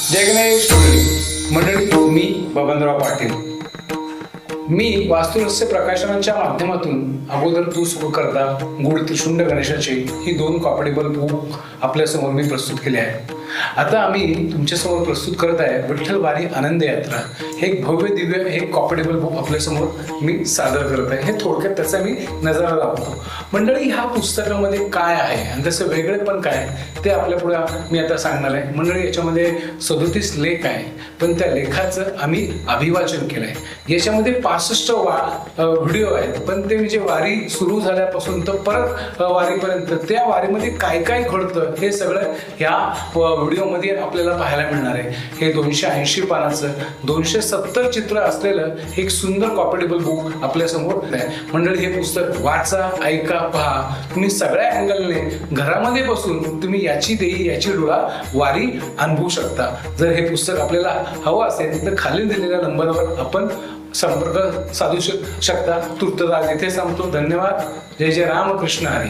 जय गणेश मंडळी, मी बबनराव पाटील. मी वास्तुरहस्य प्रकाशनाच्या माध्यमातून अगोदर तू सुरू करता गुढ त्रिशुंड गणेशाची ही 2 कॉपडेबल बुक आपल्यासमोर मी प्रस्तुत केले आहे. आता आम्ही तुमच्यासमोर प्रस्तुत करत आहे विठ्ठल वारी आनंद यात्रा. हे एक भव्य दिव्य हे कॉपडेबल बुक आपल्यासमोर मी सादर करत आहे. हे थोडक्यात त्याचा मी नजारा लावतो. मंडळी, ह्या पुस्तकामध्ये काय आहे आणि त्याचं वेगळेपण काय ते आपल्या पुढे मी आता सांगणार आहे. मंडळी, याच्यामध्ये 37 लेख आहे, पण त्या लेखाचं आम्ही अभिवाचन केलं आहे. याच्यामध्ये 65 व्हिडिओ आहेत, पण ते म्हणजे वारी सुरू झाल्यापासून तर परत वारीपर्यंत त्या वारीमध्ये काय काय घडतं हे सगळं ह्या व्हिडिओमध्ये आपल्याला पाहायला मिळणार आहे. हे 280 पानाचं 270 चित्र असलेलं एक सुंदर कॉपडेबल बुक आपल्यासमोर आहे. मंडळी, हे पुस्तक वाचा, ऐका, पहा. तुम्ही सगळ्या अँगलने घरामध्ये बसून तुम्ही याची देही याची डोळा वारी अनुभवू शकता. जर हे पुस्तक आपल्याला हवं असेल तर खाली दिलेल्या नंबरवर आपण संपर्क साधू शकता. तूर्तता इथे सांगतो. धन्यवाद. जय जय रामकृष्ण हरी.